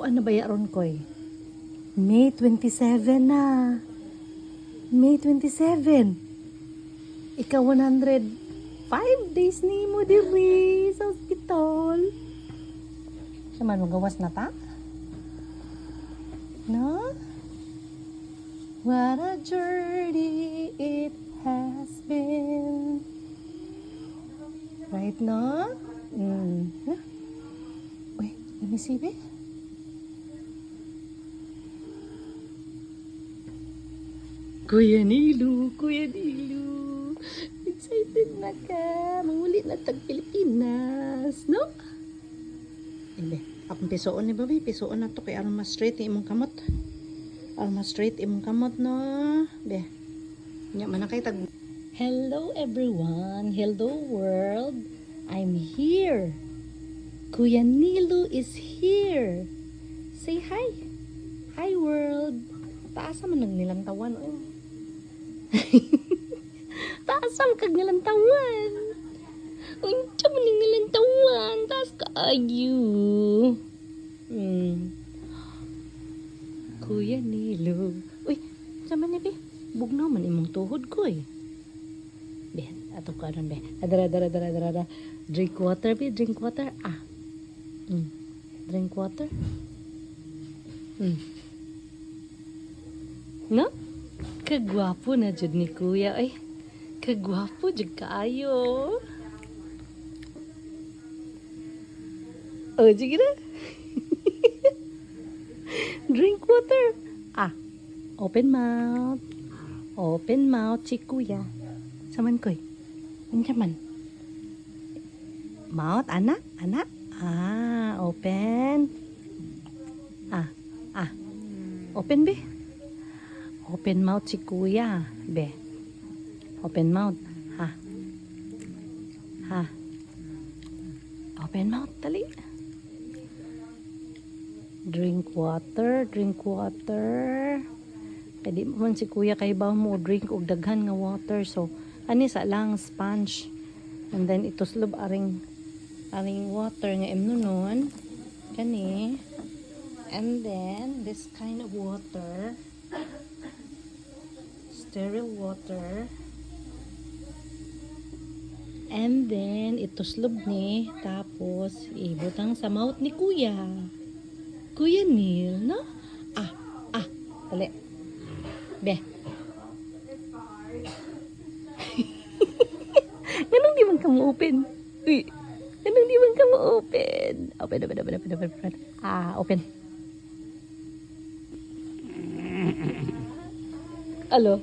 Kuan na bayaron ko eh. May 27 na. May 27. Ika 105 days ni mo diri sa hospital. Siya man magawas na ta? No? What a journey it has been. Right, no? Wait, let me see, babe. Kuya Nilu, excited na ka. Manguli na tag Pilipinas, no? Ebe, akong pisoon ni baby, pisoon na to kay aron mas straight imong kamot. Aron mas straight imong kamot, no? Be. Nya man kay tag. Hello everyone, hello world. I'm here. Kuya Nilu is here. Say hi. Hi world. Taasa man nagnilantawan. Taasam kag nilantawan. Unsa man nilantawan? Taas ka ayu. Kuya Nilu. Uy, sama ni be. Bugnaw man imong tuhod ko eh. Be, ato ka ron be. Dara. Drink water be, drink water. Drink water. No? Kagwapo na jud ni kuya. Ay, kagwapo jud kaayo. Oh, sige na. Drink water. Open mouth. Open mouth si kuya. Saman koy. Unsa man? Mouth, anak. Open. Open be. Open mouth si kuya. Be. Open mouth. Ha. Open mouth, dali. Drink water. Pwede man si kuya kay ba mo drink og daghan nga water. So, ani sa lang sponge. And then ituslob aring water nga imnunon. Kani. And then this kind of water. Sterile water. And then ituslob ni tapos ibutang sa mouth ni kuya. Kuya Neil, no? Dali. Be. Ganun di man ka mo-open? Uy. Ganun di man ka mo-open? Open. Open. Alo?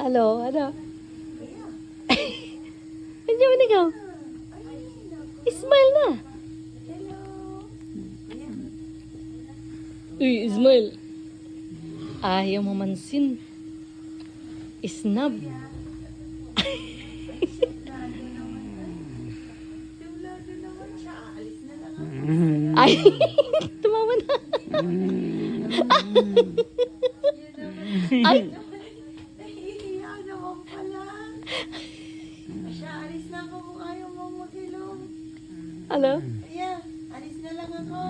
Ano? Andiyan man ikaw? Smile na. Uy, smile. Ayaw mo mansin. Snub. Ay, tumawa na. Ay. Nahihiya naman pala. Siya, alis na ako kung ayaw mo maghilom. Hello? Yeah, alis na lang ako.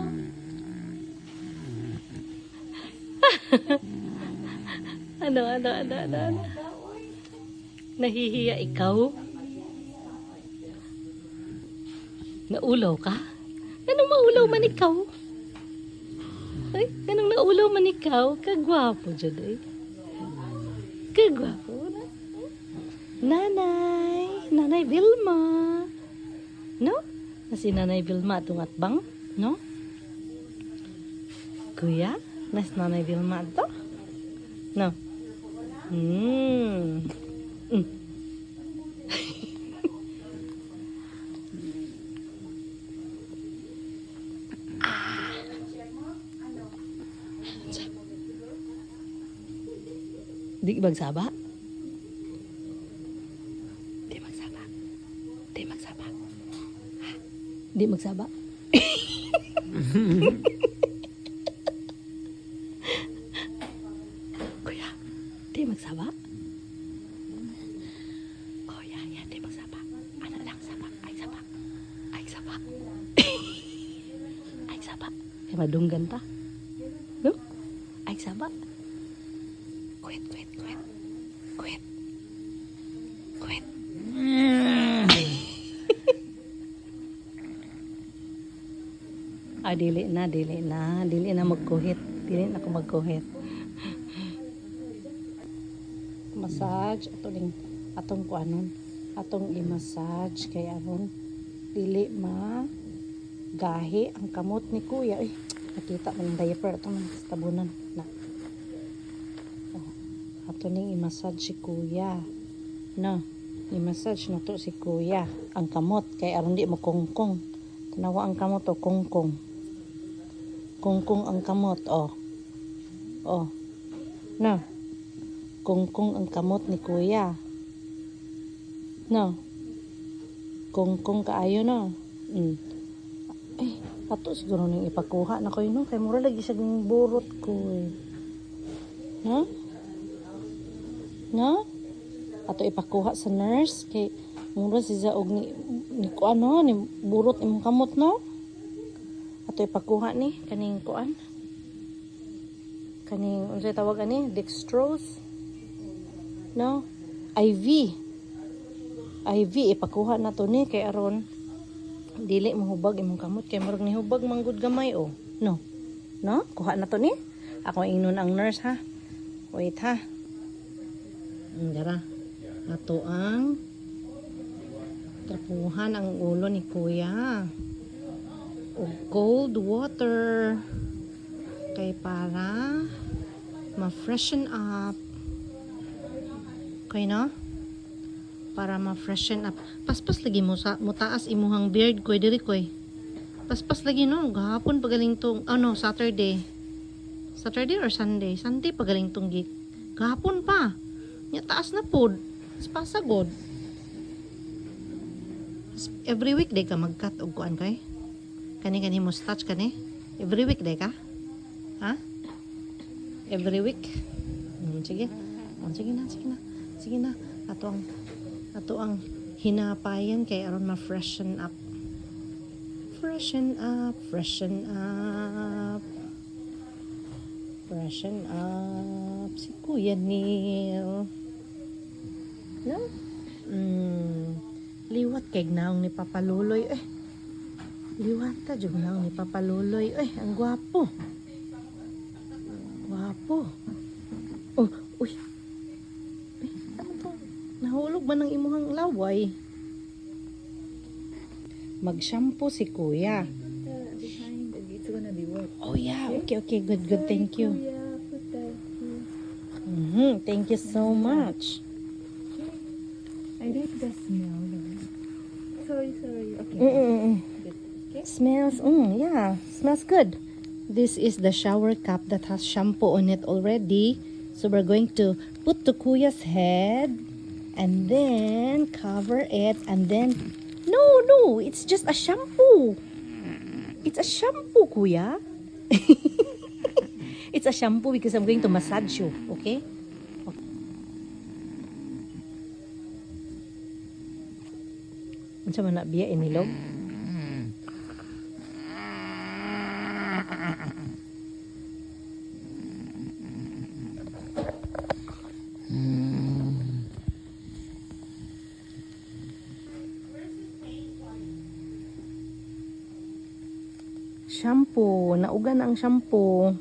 Ano? Nahihiya ikaw? Naulaw ka? Anong maulaw man ikaw? Ay, anong naulaw man ikaw? Kagwapo dyan eh. Kagwapo na. Nanay Vilma. No? Si Nanay Vilma itong atbang? No? Kuya? Nas Nanay Vilma ito? No? Di magsaba? Di magsaba. Di magsaba. Kuya, di magsaba? Oh, yeah, di magsaba. Ano lang, saba. Ay, saba. Kay madunggan ta. No? Ay, saba. Quit. Dili na magkuhit. Dili na ako magkuhit. Massage atong kuanon. Atong i-massage kay aron dili gahi ang kamot ni kuya. Ay, nakita man ang diaper atong tabunan na. Ato ning i-massage si kuya. No, i-massage na to si kuya ang kamot kay aron di mo kongkong. Tanawa ang kamot o kongkong. Kongkong ang kamot, oh. No. Kongkong ang kamot ni kuya. No. Kongkong kaayo, no. Ay, ato siguro nang ipakuha na ko no. Kay mura lagi siya ng burot ko. No? No? Ato ipakuha sa nurse. Kay mura siya og ni kuan, no? Ni burot imong kamot, no? Ato ipakuha ni kaning kuan, kaning unsay tawag ani, dextrose, no, IV ipakuha na to ni kay aron dili mahubag imong kamot kay murag nihubag manggod gamay, oh. No, kuha na to ni. Ako ingnon ang nurse, ha. Wait, ha. Dara ato ang trapuhan ang ulo ni kuya o cold water kay para ma-freshen up. Okay, no? Para ma-freshen up. Paspas lagi mo taas imuhang beard ko diri koy. Paspas lagi, no? Gahapon pagaling tong Saturday or Sunday pagaling tong gig. Gahapon pa. Nya taas na pod. Pasagod. Every week day ka mag-cut og kuan kay. Kani mustache kani? Every week day ka? Ha? Every week? Sige. Sige na. Ato ang hinapayan kay aron ma-freshen up. Freshen up. Si Kuya Neil. No? Liwat kay naong ni Papaluloy. Liwata jud naong ni Papaluloy. Ang gwapo. Uy. Ano to? Nahulog ba ng imuhang laway? Mag-shampoo si Kuya. Behind, it's gonna be work. Oh yeah, okay, good, thank you. Kuya, put that here. Thank you so much. I like the smell. Sorry. Okay. Good. Okay. Smells good. This is the shower cap that has shampoo on it already. So we're going to put to Kuya's head and then cover it and then no, it's just a shampoo. It's a shampoo, Kuya. It's a shampoo because I'm going to massage you, okay? Unsa man na biya inilog? Shampoo, nauga na ang shampoo.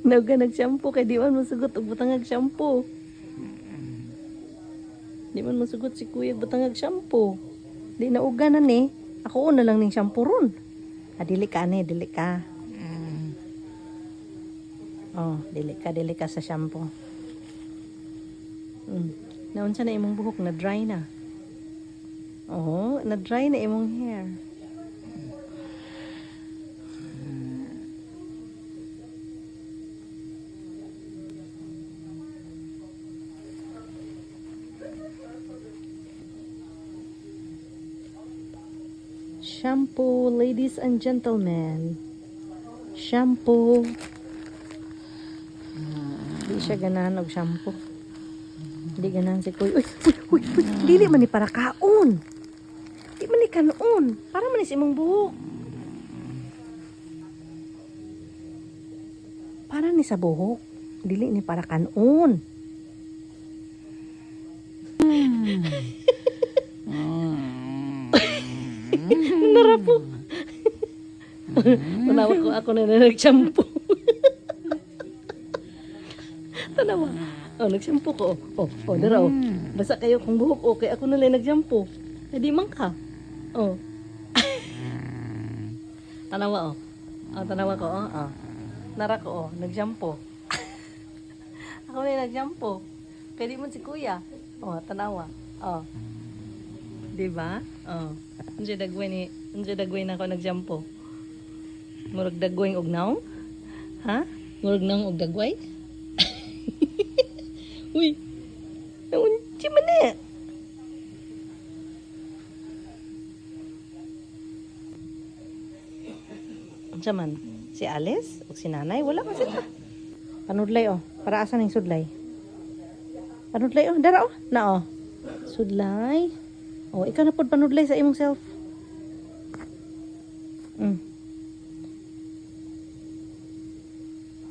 Nauga nag-shampoo kay di man masugot og butangag shampoo. Di man masugot si Kuya butangag shampoo. Di nauga na ni. Ako una lang ning shampoo ron. Dili ka. Oh, dili ka sa shampoo. Naunsa na imong buhok na dry na. Oh, na-dry na imong hair. Shampoo, ladies and gentlemen. Shampoo. Di siya ganahan og shampoo. Di ganahan si Kuya. Uy, dili man ni para kaon. Di man ni kanon. Para man is imong buhok. Para ni sa buhok. Dili ni para kanon. Narapo. Tanawa ko ako na nag-shampoo. Tanawa. Oh, nag-shampoo ko. Oh, dara oh. Basa kayo kung buhok okay. Ako na lang nag-shampoo. Hindi man ka. Oh. Tanawa oh. Oh, tanawa ko oh. Oh. Nara ko oh, nag-shampoo. Ako na yung nag-shampoo. Kaya di man si kuya. Oh, tanawa. Oh. Diba? Oh. Unsa dagway na ako nag-shampoo. Murag dagway og naong? Ha? Murag naong og dagway? Uy. Naunsi man eh. Unsa man? Si Alice? O si nanay? Wala man sila. Panudlay oh. Para asan yung sudlay? Panudlay oh. Dara oh. Na oh. Sudlay. Oh, ikaw na pod panudlay sa imong self.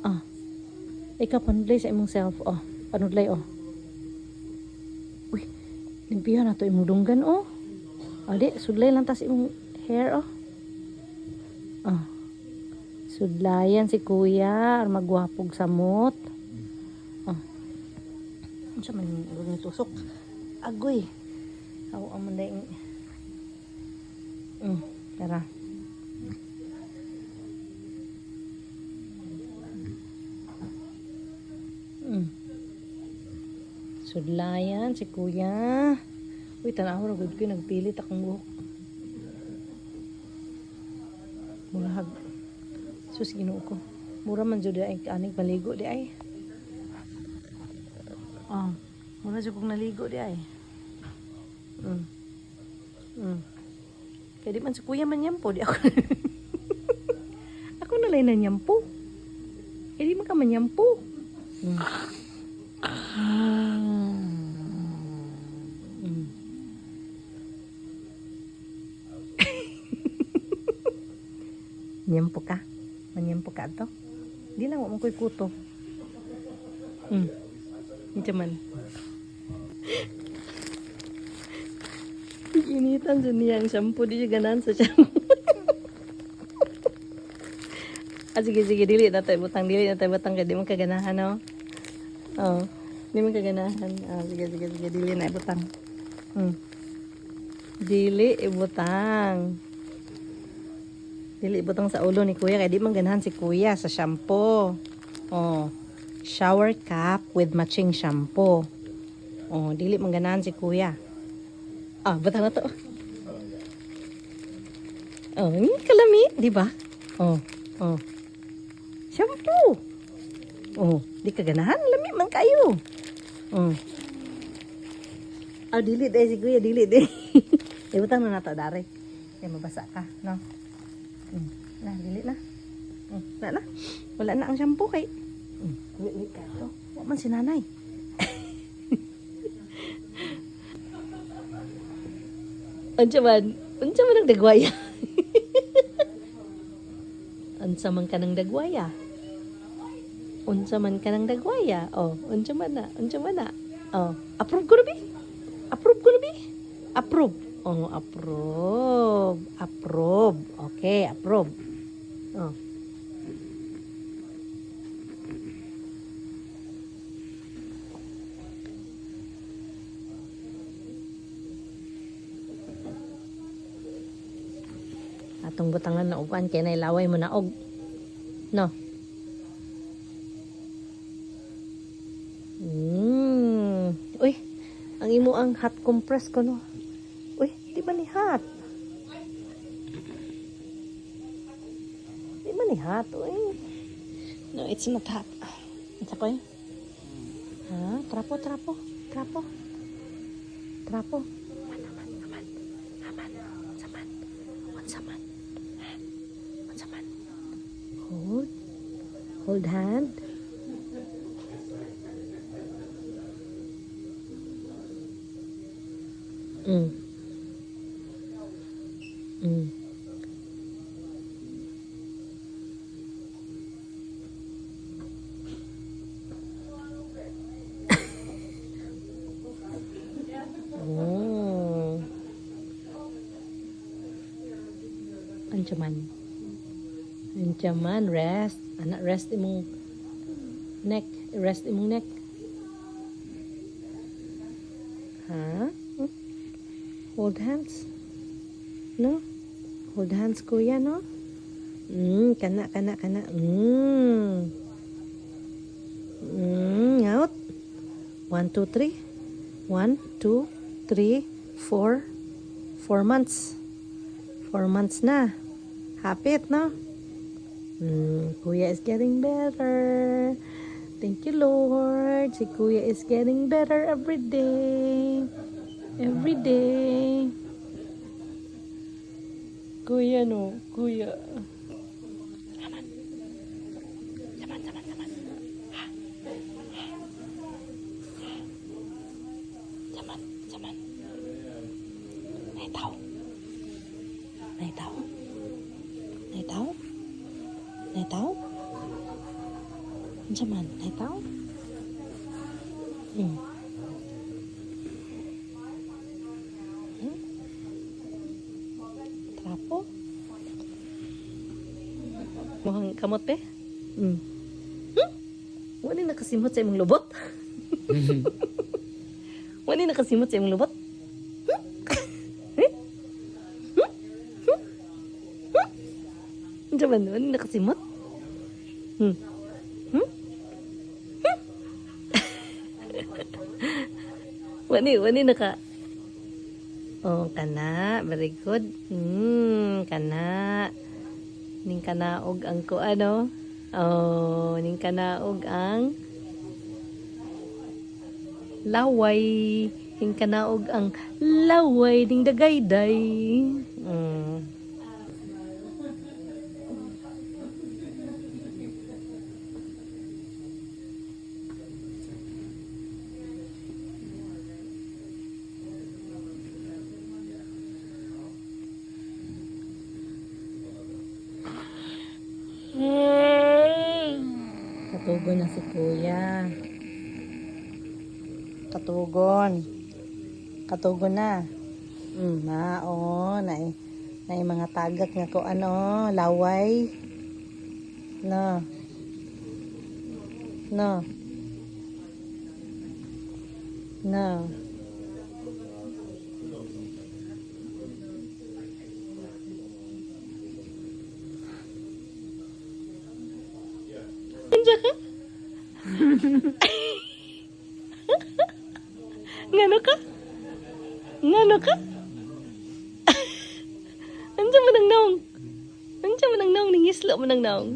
Ah. Ikaw panudlay sa imong self. Oh, panudlay oh. Uy, limpihan na to imong dunggan oh. Adi, sudlay lang tas imong hair oh. Oh. Sudlayan si kuya, magwapog samot. Oh. Unsa man yung tusok? Agoy. Ako ang manday. Tara. Sudlayan si kuya. Uy, tanaw ra gud ko nagpilit akong buhok. Murag. Sus Ginoo ko. Mura man jud ay aning paligo di ay. Oh, mura jud kong naligo di ay. Kaya di man si kuya man nyampo di ako. Ako na lang na nyampo. Kaya di man ka man nyampo. Nyampo ka? Manyampo ka to? Di lang mo ko'y kuto. Ito man. Initan dyan niya ang shampoo. Di siya ganan sa shampoo. Sige, dili na tayo butang. Kaya di mo kaganahan, no? Oh, di mo kaganahan. Sige, dili na ibutang. Dili ibutang. Dili ibutang sa ulo ni kuya. Kaya di man ganahan si kuya sa shampoo. Oh, shower cap with matching shampoo. Oh, dili man ganahan si kuya. Butang na to. Oh, kalami, di ba? Oh. Shampoo. Oh, di ka ganahan, lami man kayo. Dili day si kuya, dili day. Ibutang na nato dare. Kaya mabasa ka, no? Dili na. Na. Wala na ang shampoo kay. Wait ka to. Wa man si nanay. Unsa man ang dagwaya? Unsa man ka ng dagwaya? Unsa man ka ng dagwaya? Oh, unsa man na? Oh, approve ko na bi? Approve. Oh, approve. Okay, approve. Oh. Atong butangan na upan kay nailaway mo na og. No. Uy, ang imo ang hot compress ko no. Uy, di ba ni hot? Di ba ni hot? Uy. No, it's not hot. Isa ko yun. Trapo. Saman. Hold hand. Mm. Oh. Ancaman. Ancaman, rest. Anak, rest imong neck. Rest imong neck. Ha? Hold hands. No? Hold hands, kuya, no? Kana. Out. 1, 2, 3. 1, 2, 3, 4. 4 months. 4 months na. Hapit, no? Kuya is getting better. Thank you, Lord. Si Kuya is getting better every day. Every day. Kuya, no? Kuya. Saman. Naitaw. Saman, naitaw. Trapo. Mukhang kamot eh. Wala nakasimot sa imong lubot. Wala nakasimot sa imong lubot. Jaman, wala nakasimot. Wani naka. Oh, kana, very good. Kana. Ning kanaog ang ko ano. Oh, ning kanaog ang laway. Ning kanaog ang laway ding dagayday. Katugon na si Kuya. Katugon na. Na mga tagak nga ko ano, laway. No. Anja ka? Ngano ka? Anja mo nang naong? Ningislo mo nang naong?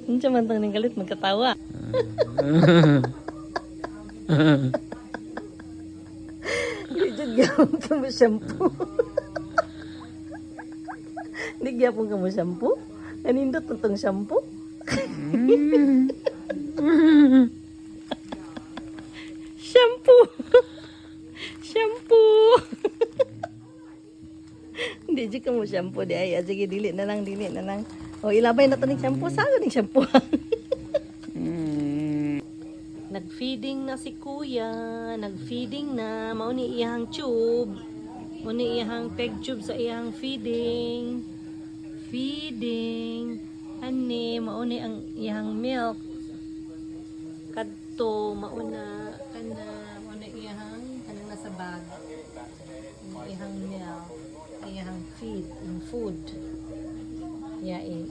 Unsa man tang ning galit magkatawa. Dijud gyapon ka mo shampoo. Di gyapon ka mo shampoo. Anindot tong shampoo. Shampoo. Di ka mo shampoo di ay. Sige dili na lang. O ilabay na to ning shampoo. Saan ning shampoo? Nag-feeding na si Kuya. Nag-feeding na. Mao ni iyang tube. Mao ni iyang peg tube sa iyang feeding. Ani, mao ni ang iyang milk. Kadto mauna mao ni iyang kanang nasa bag. Iyang milk. Iyang food.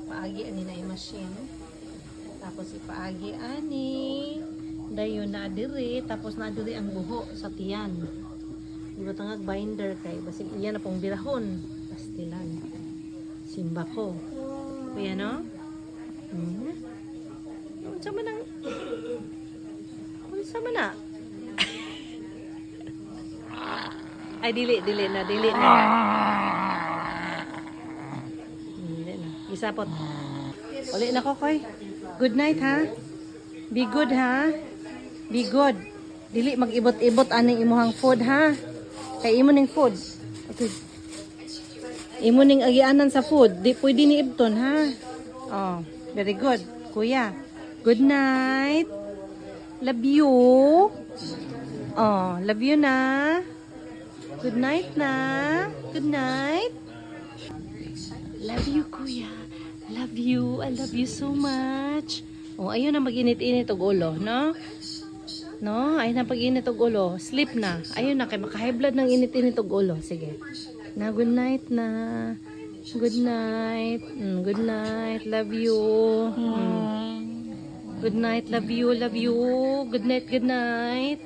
Paagi ani na i-machine. Tapos ipaagi ani. Dayon na diri. Tapos na diri ang buho sa tiyan. Iba tangag binder kay. Basig iyan na pong birahon. Pastilan. Simba ko. Kuya no? Unsa man na? Ay, dili na. Dili na. Isapot. Uli na ko, Koy. Good night, ha? Be good, ha? Be good. Dili mag-ibot-ibot aning imuhang food, ha? Kay imo ning food. Okay. Imo ning agianan sa food. Di pwede ni ibton, ha? Oh, very good. Kuya. Good night. Love you. Oh, love you na. Good night na. Good night. Love you, kuya. Love you. I love you so much. Oh, ayun na mag-init-init og ulo, no? No, ayun na pag-init og ulo. Sleep na. Ayun na, kay maka-high blood ng init-init og ulo. Sige. Na, good night na. Good night. Good night. Love you. Good night. Love you. Love you. Good night. Good night.